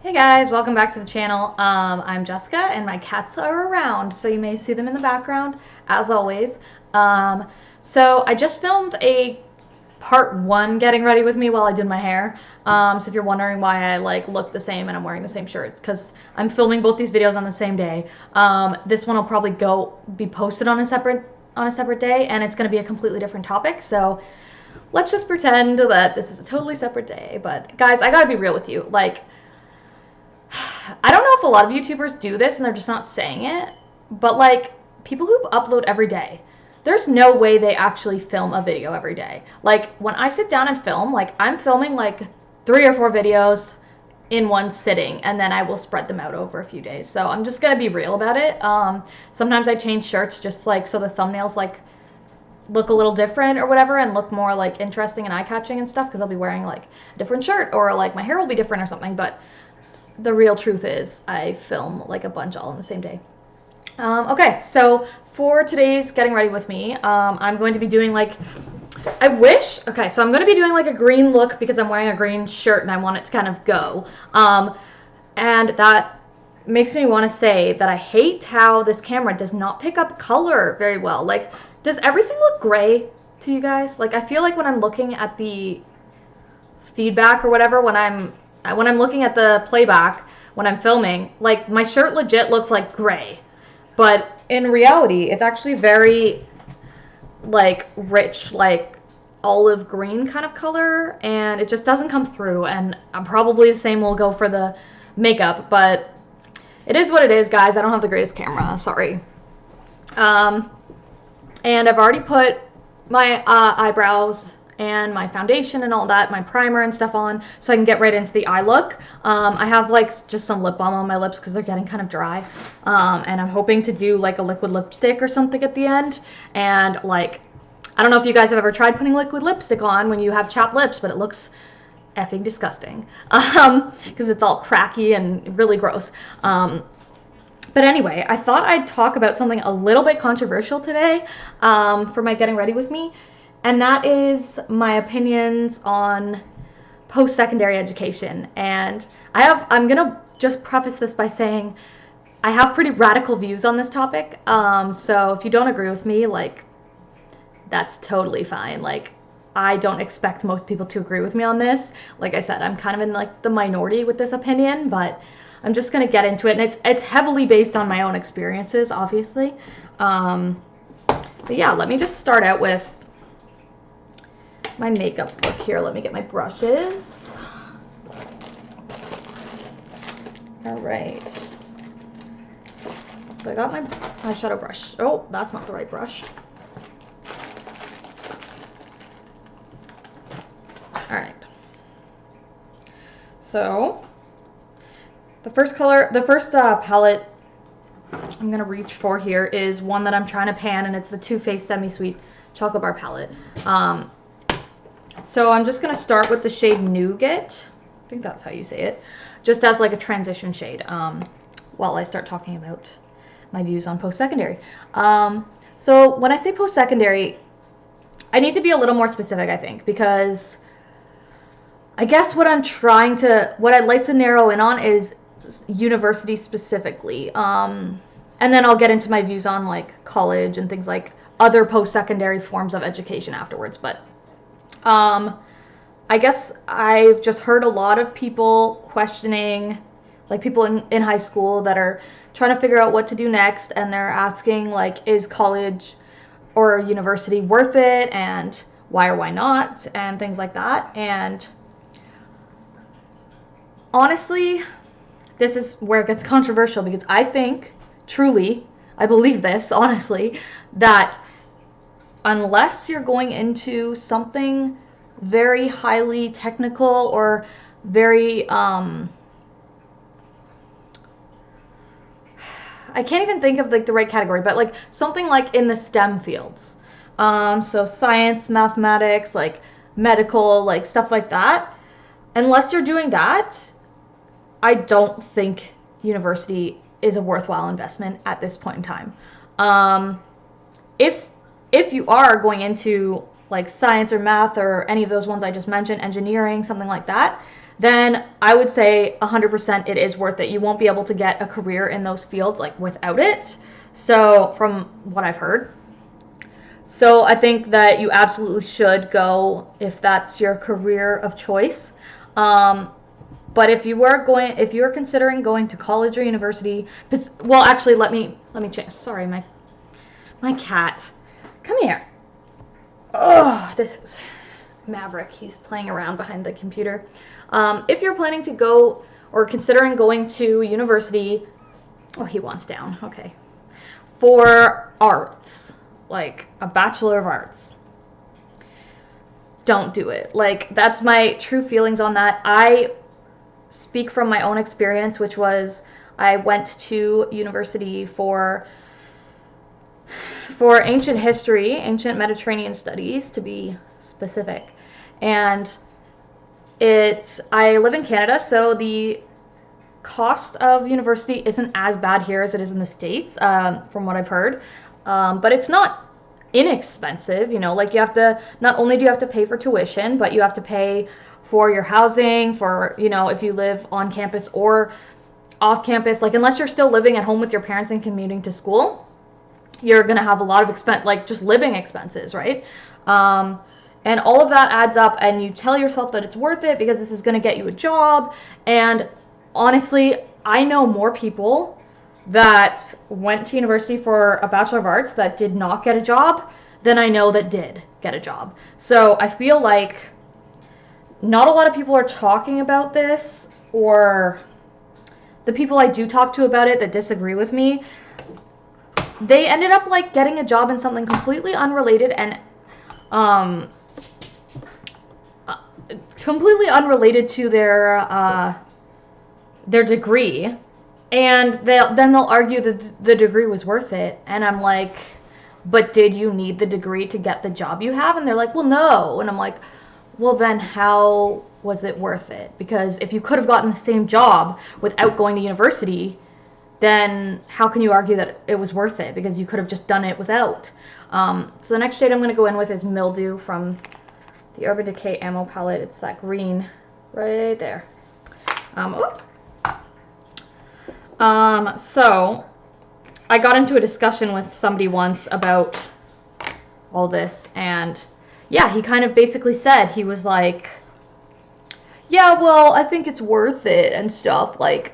Hey guys, welcome back to the channel. I'm Jessica and my cats are around, so you may see them in the background, as always. So I just filmed a part 1 getting ready with me while I did my hair. So if you're wondering why I look the same and I'm wearing the same shirt, it's because I'm filming both these videos on the same day. This one will probably be posted on a separate day, and it's going to be a completely different topic. So let's just pretend that this is a totally separate day. But guys, I gotta be real with you. I don't know if a lot of YouTubers do this and they're just not saying it, but people who upload every day, there's no way they actually film a video every day. When I sit down and film, I'm filming 3 or 4 videos in one sitting, and then I will spread them out over a few days. So I'm just gonna be real about it. Sometimes I change shirts just so the thumbnails look a little different or whatever, and look more interesting and eye-catching and stuff, because I'll be wearing a different shirt, or my hair will be different or something. But the real truth is I film a bunch all on the same day. Okay, so for today's getting ready with me, I'm going to be doing okay, so I'm going to be doing a green look because I'm wearing a green shirt and I want it to kind of go. And that makes me want to say that I hate how this camera does not pick up color very well. Does everything look gray to you guys? I feel when I'm looking at the feedback or whatever, when I'm looking at the playback, when I'm filming, my shirt legit looks gray. But in reality, it's actually very, rich, olive green kind of color, and it just doesn't come through. And probably the same will go for the makeup, but it is what it is, guys. I don't have the greatest camera, sorry. And I've already put my eyebrows and my foundation and all that, my primer and stuff on, so I can get right into the eye look. I have just some lip balm on my lips because they're getting kind of dry, and I'm hoping to do a liquid lipstick or something at the end. And I don't know if you guys have ever tried putting liquid lipstick on when you have chapped lips, but it looks effing disgusting because it's all cracky and really gross. But anyway, I thought I'd talk about something a little bit controversial today for my getting ready with me. And that is my opinions on post-secondary education. And I'm gonna just preface this by saying I have pretty radical views on this topic. So if you don't agree with me, that's totally fine. I don't expect most people to agree with me on this. Like I said, I'm kind of in the minority with this opinion, but I'm just gonna get into it. And it's heavily based on my own experiences, obviously. But yeah, let me just start out with my makeup look here. Let me get my brushes. All right. So I got my eyeshadow brush. Oh, that's not the right brush. All right. So the first palette I'm gonna reach for here is one that I'm trying to pan, and it's the Too Faced Semi-Sweet Chocolate Bar palette. So I'm just going to start with the shade Nougat. I think that's how you say it. Just as a transition shade while I start talking about my views on post-secondary. So when I say post-secondary, I need to be a little more specific, I think, because I guess what I'd like to narrow in on is university specifically. And then I'll get into my views on college and things other post-secondary forms of education afterwards. But I guess I've just heard a lot of people questioning, people in high school that are trying to figure out what to do next, and they're asking is college or university worth it, and why or why not, and things like that. And honestly, this is where it gets controversial, because I think, truly, I believe this, honestly, that unless you're going into something very highly technical or very, I can't even think of the right category, but something in the STEM fields. So science, mathematics, medical, stuff like that. Unless you're doing that, I don't think university is a worthwhile investment at this point in time. If you are going into science or math or any of those ones I just mentioned, engineering, something like that, then I would say 100% it is worth it. You won't be able to get a career in those fields like without it. So from what I've heard. So I think that you absolutely should go if that's your career of choice. But if you are considering going to college or university, well, actually, let me change. Sorry, my cat. Come here. Oh, this is Maverick. He's playing around behind the computer. If you're planning to go or considering going to university, oh, he wants down. Okay. For arts, like a Bachelor of Arts, don't do it. Like, that's my true feelings on that. I speak from my own experience, which was I went to university for ancient history, ancient Mediterranean studies to be specific. And I live in Canada, so the cost of university isn't as bad here as it is in the States, from what I've heard. But it's not inexpensive, you know, like not only do you have to pay for tuition, but you have to pay for your housing, for, you know, if you live on campus or off campus, like unless you're still living at home with your parents and commuting to school, you're going to have a lot of like just living expenses, right? And all of that adds up, and you tell yourself that it's worth it because this is going to get you a job. And honestly, I know more people that went to university for a Bachelor of Arts that did not get a job than I know that did get a job. So I feel like not a lot of people are talking about this, or the people I do talk to about it that disagree with me, they ended up like getting a job in something completely unrelated and completely unrelated to their degree, and then they'll argue that the degree was worth it, and I'm like, but did you need the degree to get the job you have? And they're like, well, no. And I'm like, well, then how was it worth it? Because if you could have gotten the same job without going to university, then how can you argue that it was worth it? Because you could have just done it without. So the next shade I'm going to go in with is Mildew from the Urban Decay Ammo palette. It's that green right there. So I got into a discussion with somebody once about all this, and yeah, he kind of basically said, he was like, yeah, well, I think it's worth it and stuff. Like,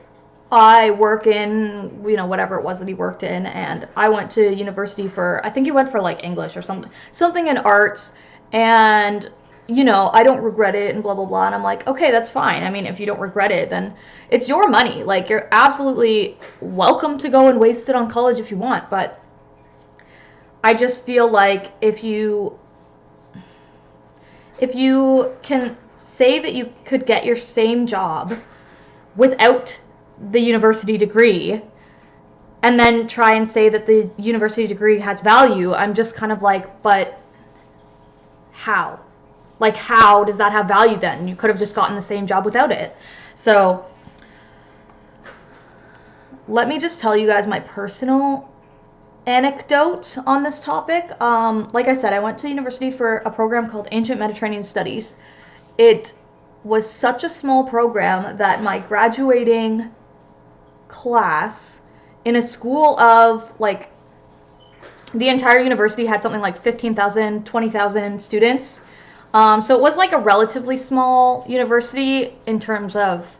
I work in, you know, whatever it was that he worked in, and I went to university for, I think he went for like English or something in arts, and, you know, I don't regret it and blah, blah, blah. And I'm like, okay, that's fine. I mean, if you don't regret it, then it's your money. Like, you're absolutely welcome to go and waste it on college if you want, but I just feel like if you can say that you could get your same job without the university degree, and then try and say that the university degree has value, I'm just kind of like, but how? Like, how does that have value then? You could have just gotten the same job without it. So let me just tell you guys my personal anecdote on this topic. Like I said, I went to university for a program called Ancient Mediterranean Studies. It was such a small program that my graduating class in a school of, like, the entire university had something like 15,000, 20,000 students. So it was like a relatively small university in terms of,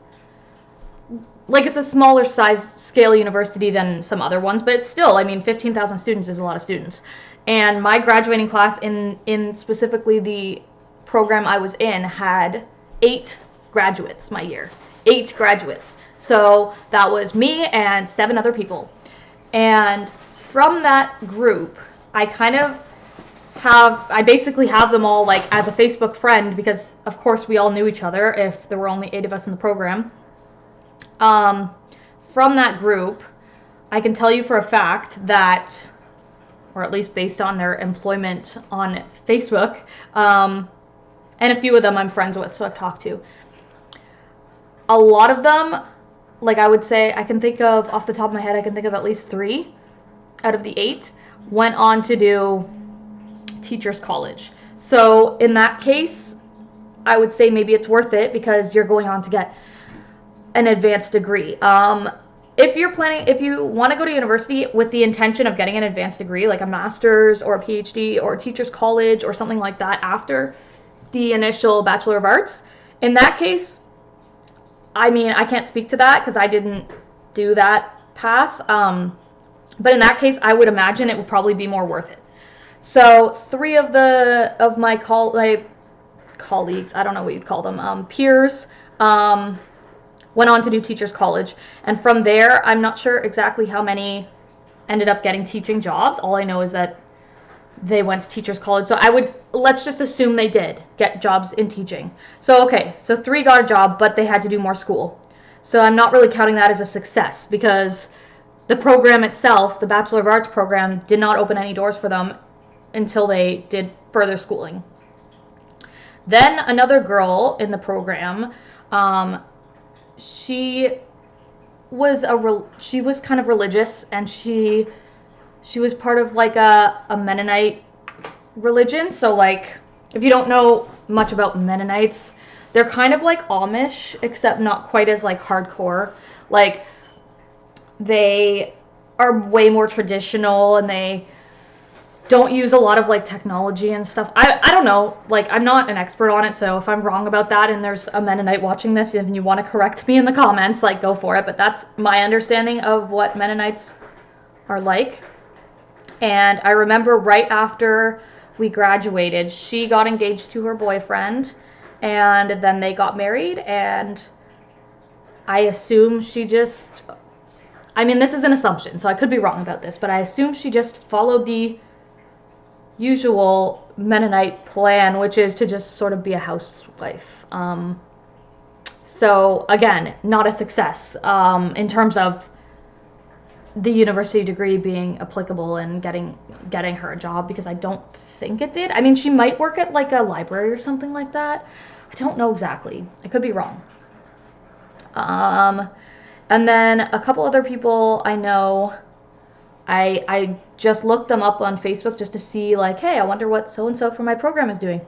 like, it's a smaller size scale university than some other ones, but it's still, I mean, 15,000 students is a lot of students. And my graduating class in specifically the program I was in had 8 graduates my year. 8 graduates. So that was me and 7 other people. And from that group, I basically have them all like as a Facebook friend, because of course we all knew each other if there were only 8 of us in the program. From that group, I can tell you for a fact that, or at least based on their employment on Facebook, and a few of them I'm friends with, so I've talked to, a lot of them, like, I would say, I can think of, off the top of my head, I can think of at least 3 out of the 8 went on to do teachers college. So in that case, I would say maybe it's worth it because you're going on to get an advanced degree. If you want to go to university with the intention of getting an advanced degree, like a master's or a PhD or a teacher's college or something like that after the initial Bachelor of Arts, in that case, I mean, I can't speak to that because I didn't do that path. But in that case, I would imagine it would probably be more worth it. So 3 of my colleagues, I don't know what you'd call them, peers, went on to do teachers college, and from there I'm not sure exactly how many ended up getting teaching jobs. All I know is that they went to teachers college, so let's just assume they did get jobs in teaching. So okay, so 3 got a job, but they had to do more school, so I'm not really counting that as a success because the program itself, the Bachelor of Arts program, did not open any doors for them until they did further schooling. Then another girl in the program, she was kind of religious, and she was part of like a Mennonite religion. So like, if you don't know much about Mennonites, they're kind of like Amish, except not quite as like hardcore. Like, they are way more traditional, and they don't use a lot of like technology and stuff. I don't know, like, I'm not an expert on it, so if I'm wrong about that and there's a Mennonite watching this and you want to correct me in the comments, like, go for it. But that's my understanding of what Mennonites are like. And I remember right after we graduated, she got engaged to her boyfriend, and then they got married, and I assume she just, I mean, this is an assumption, so I could be wrong about this, but I assume she just followed the usual Mennonite plan, which is to just sort of be a housewife. So again, not a success in terms of the university degree being applicable and getting her a job, because I don't think it did. I mean, she might work at like a library or something like that. I don't know exactly. I could be wrong. And then a couple other people I know, I just looked them up on Facebook just to see, like, hey, I wonder what so-and-so from my program is doing.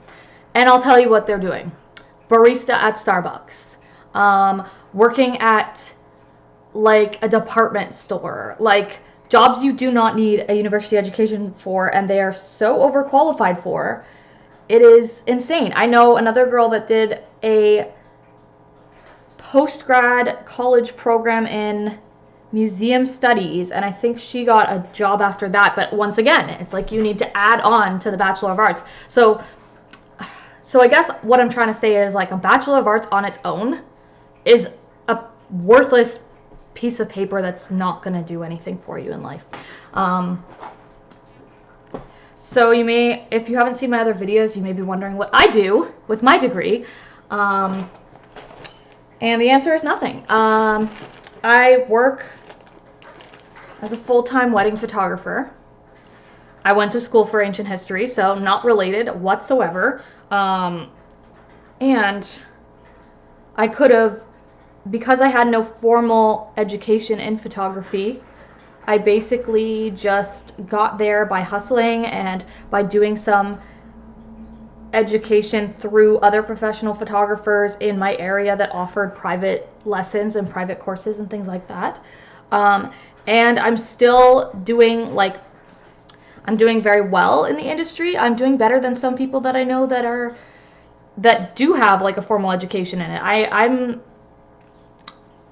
And I'll tell you what they're doing. Barista at Starbucks. Working at, like, a department store. Like, jobs you do not need a university education for, and they are so overqualified for. It is insane. I know another girl that did a post-grad college program in museum studies, and I think she got a job after that. But once again, it's like you need to add on to the Bachelor of Arts. So I guess what I'm trying to say is, like, a Bachelor of Arts on its own is a worthless piece of paper that's not going to do anything for you in life. So you may, if you haven't seen my other videos, you may be wondering what I do with my degree. And the answer is nothing. I work as a full-time wedding photographer. I went to school for ancient history, so not related whatsoever. And I could have, because I had no formal education in photography, I basically just got there by hustling and by doing some education through other professional photographers in my area that offered private lessons and private courses and things like that. And I'm still doing, like, I'm doing very well in the industry. I'm doing better than some people that I know that do have, like, a formal education in it. I'm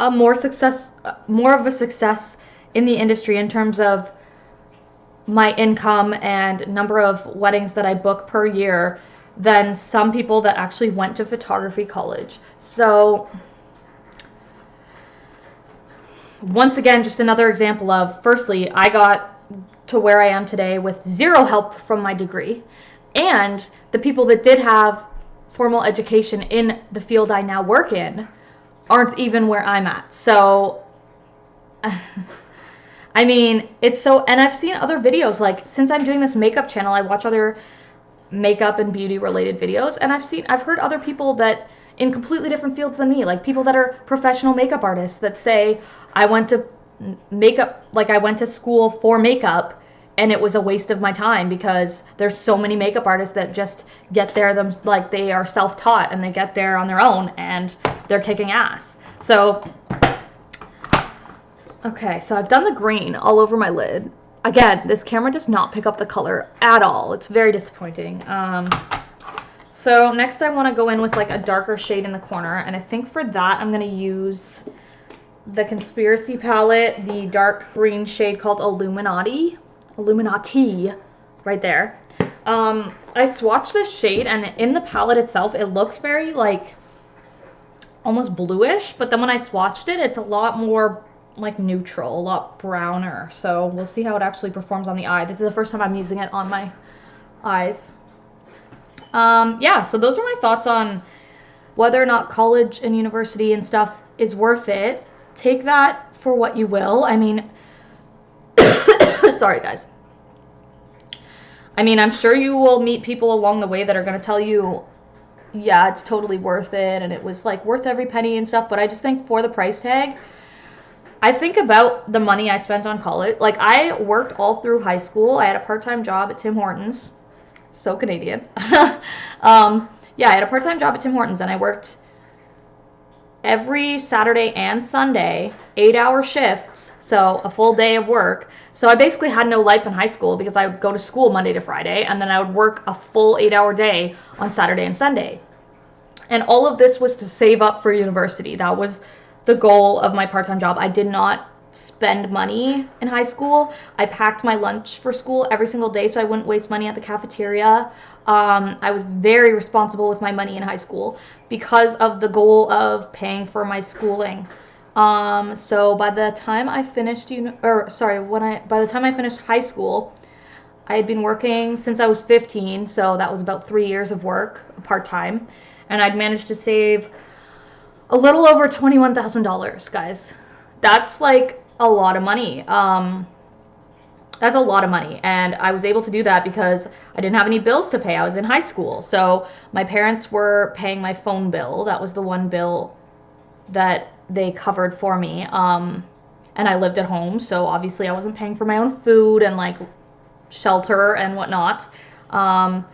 a more of a success in the industry in terms of my income and number of weddings that I book per year than some people that actually went to photography college. So once again, just another example of, firstly, I got to where I am today with zero help from my degree, and the people that did have formal education in the field I now work in aren't even where I'm at. So I mean, it's so, and I've seen other videos, like, since I'm doing this makeup channel, I watch other makeup and beauty related videos, and I've heard other people that in completely different fields than me, like people that are professional makeup artists that say, I went to makeup, like, I went to school for makeup and it was a waste of my time because there's so many makeup artists that just get there like they are self-taught and they get there on their own and they're kicking ass. So okay, so I've done the green all over my lid. Again, this camera does not pick up the color at all. It's very disappointing. So next I want to go in with like a darker shade in the corner, and I think for that I'm going to use the Conspiracy palette, the dark green shade called Illuminati, right there. I swatched this shade, and in the palette itself it looks very like almost bluish, but then when I swatched it, it's a lot more like neutral, a lot browner. So we'll see how it actually performs on the eye. This is the first time I'm using it on my eyes. Yeah, so those are my thoughts on whether or not college and university and stuff is worth it. Take that for what you will. I mean, sorry guys. I mean, I'm sure you will meet people along the way that are going to tell you, yeah, it's totally worth it and it was like worth every penny and stuff, but I just think for the price tag, I think about the money I spent on college. Like, I worked all through high school. I had a part-time job at Tim Hortons. So Canadian. Yeah, I had a part-time job at Tim Hortons, and I worked every Saturday and Sunday, 8-hour shifts, so a full day of work. So I basically had no life in high school because I would go to school Monday to Friday, and then I would work a full 8-hour day on Saturday and Sunday. And all of this was to save up for university. That was the goal of my part-time job. I did not spend money in high school. I packed my lunch for school every single day so I wouldn't waste money at the cafeteria. I was very responsible with my money in high school because of the goal of paying for my schooling. So by the time I finished by the time I finished high school, I had been working since I was 15, so that was about 3 years of work part-time, and I'd managed to save a little over $21,000, guys. That's like a lot of money. That's a lot of money, and I was able to do that because I didn't have any bills to pay. I was in high school, so my parents were paying my phone bill. That was the one bill that they covered for me, and I lived at home, so obviously I wasn't paying for my own food and like shelter and whatnot. And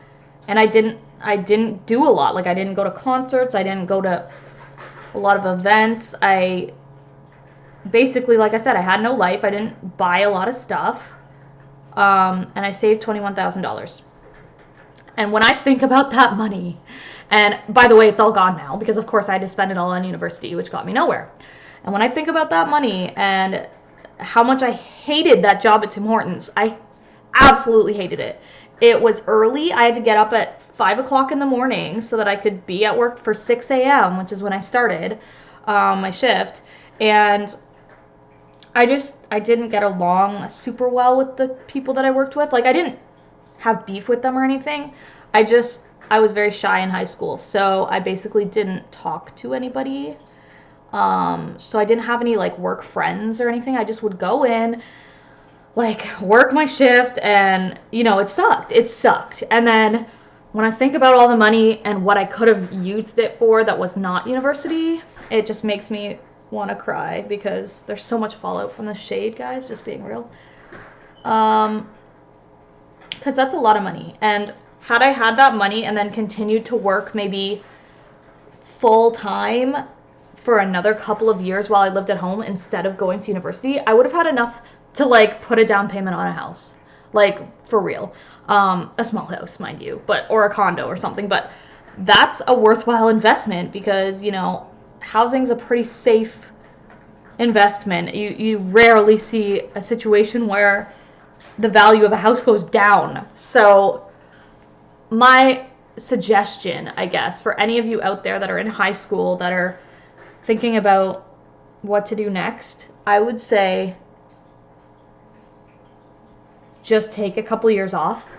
I didn't do a lot. Like, I didn't go to concerts, I didn't go to a lot of events. I basically, like I said, I had no life. I didn't buy a lot of stuff. And I saved $21,000. And when I think about that money, and by the way, it's all gone now because of course I had to spend it all on university, which got me nowhere. And when I think about that money and how much I hated that job at Tim Hortons, I absolutely hated it. It was early. I had to get up at 5 o'clock in the morning so that I could be at work for 6 a.m., which is when I started my shift. And I didn't get along super well with the people that I worked with. Like, I didn't have beef with them or anything. I was very shy in high school, so I basically didn't talk to anybody. So I didn't have any, like, work friends or anything. I just would go in, like, work my shift, and, you know, it sucked. It sucked. And then when I think about all the money and what I could have used it for that was not university, it just makes me want to cry because there's so much fallout from the shade, guys, just being real. Because that's a lot of money. And had I had that money and then continued to work maybe full time for another couple of years while I lived at home instead of going to university, I would have had enough to, like, put a down payment on a house. Like, for real. A small house, mind you, or a condo or something, but that's a worthwhile investment because, you know, housing's a pretty safe investment. You rarely see a situation where the value of a house goes down. So my suggestion, I guess, for any of you out there that are in high school that are thinking about what to do next, I would say just take a couple years off,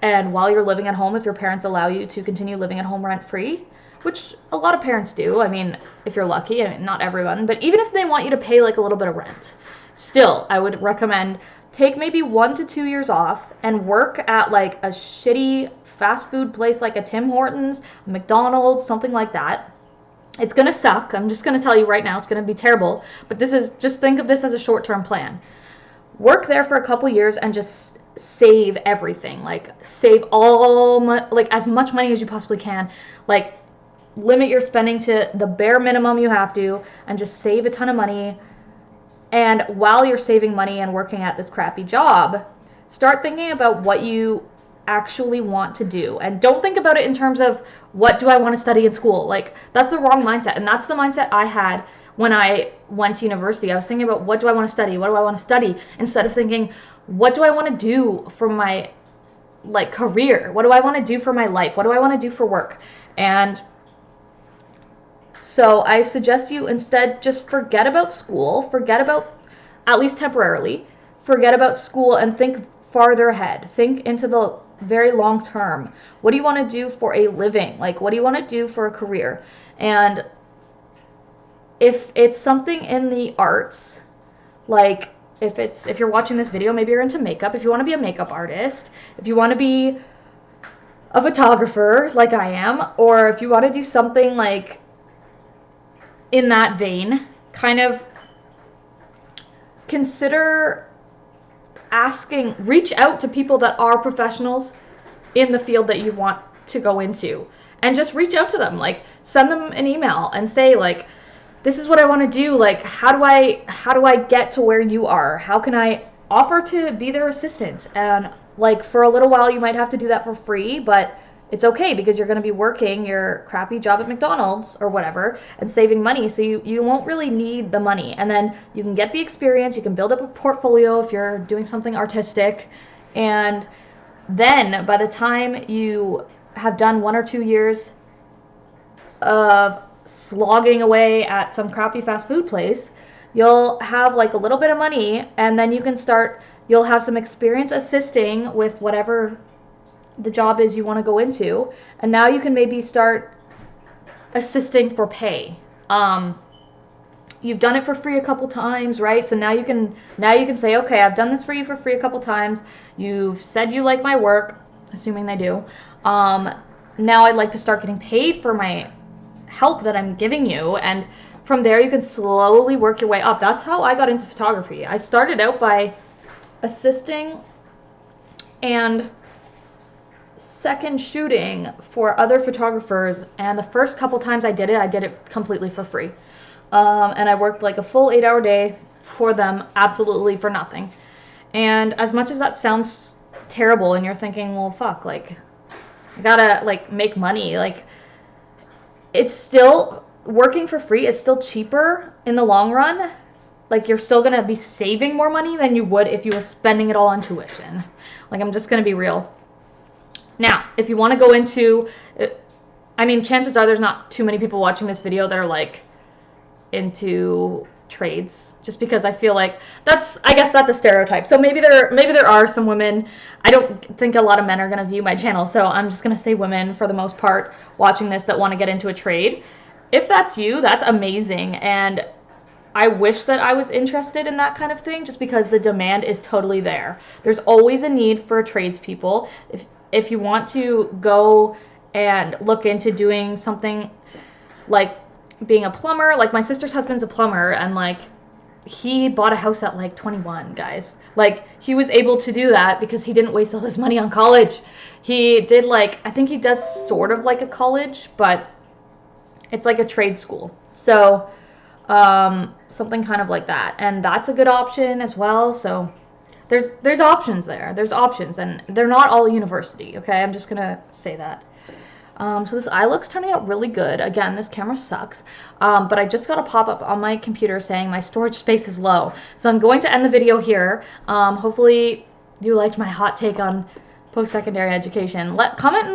and while you're living at home, if your parents allow you to continue living at home rent-free, which a lot of parents do, I mean, if you're lucky, I mean, not everyone, but even if they want you to pay like a little bit of rent, still, I would recommend take maybe 1 to 2 years off and work at like a shitty fast food place like a Tim Hortons, McDonald's, something like that. It's gonna suck. I'm just gonna tell you right now, it's gonna be terrible, but just think of this as a short-term plan. Work there for a couple years and just save everything. Like, save like as much money as you possibly can. Like, limit your spending to the bare minimum you have to, and just save a ton of money. And while you're saving money and working at this crappy job, start thinking about what you actually want to do. And don't think about it in terms of, what do I want to study in school? Like, that's the wrong mindset. And that's the mindset I had when I went to university. I was thinking about, what do I want to study? What do I want to study? Instead of thinking, what do I want to do for my, like, career? What do I want to do for my life? What do I want to do for work? And so I suggest you instead just forget about school, forget about, at least temporarily, forget about school and think farther ahead. Think into the very long term. What do you want to do for a living? Like, what do you want to do for a career? And if it's something in the arts, like if you're watching this video, maybe you're into makeup. If you want to be a makeup artist, if you want to be a photographer like I am, or if you want to do something like in that vein, kind of consider reach out to people that are professionals in the field that you want to go into, and just reach out to them. Like, send them an email and say, like, this is what I want to do. Like, how do I get to where you are? How can I offer to be their assistant? And like, for a little while you might have to do that for free, but it's okay, because you're going to be working your crappy job at McDonald's or whatever and saving money, so you won't really need the money. And then you can get the experience, you can build up a portfolio if you're doing something artistic, and then by the time you have done 1 or 2 years of slogging away at some crappy fast food place, you'll have like a little bit of money, and then you'll have some experience assisting with whatever the job is you want to go into, and now you can maybe start assisting for pay. You've done it for free a couple times, right? So now you can say, okay, I've done this for you for free a couple times. You've said you like my work, assuming they do. Now I'd like to start getting paid for my help that I'm giving you, and from there you can slowly work your way up. That's how I got into photography. I started out by assisting and second shooting for other photographers, and the first couple times I did it completely for free. And I worked like a full 8-hour day for them, absolutely for nothing. And as much as that sounds terrible and you're thinking, well, fuck, like, I gotta like make money, like, it's still, working for free is still cheaper in the long run. Like, you're still gonna be saving more money than you would if you were spending it all on tuition. Like, I'm just gonna be real. Now, if you want to go into, I mean, chances are there's not too many people watching this video that are like into trades, just because I feel like I guess that's a stereotype. So maybe there are some women. I don't think a lot of men are going to view my channel, so I'm just going to say women for the most part watching this that want to get into a trade. If that's you, that's amazing, and I wish that I was interested in that kind of thing, just because the demand is totally there. There's always a need for tradespeople. If you want to go and look into doing something like being a plumber, like my sister's husband's a plumber, and like, he bought a house at like 21, guys. Like, he was able to do that because he didn't waste all his money on college. He did, like, I think he does sort of like a college, but it's like a trade school. So something kind of like that, and that's a good option as well. So there's options there. There's options, and they're not all university, okay? I'm just gonna say that. So this eye look's turning out really good. Again, this camera sucks, but I just got a pop-up on my computer saying my storage space is low. So I'm going to end the video here. Hopefully you liked my hot take on post-secondary education. Comment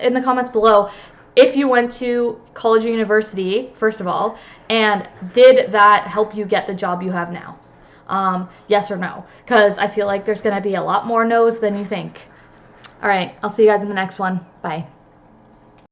in the comments below if you went to college or university, first of all, and did that help you get the job you have now? Yes or no? Because I feel like there's going to be a lot more no's than you think. All right, I'll see you guys in the next one. Bye.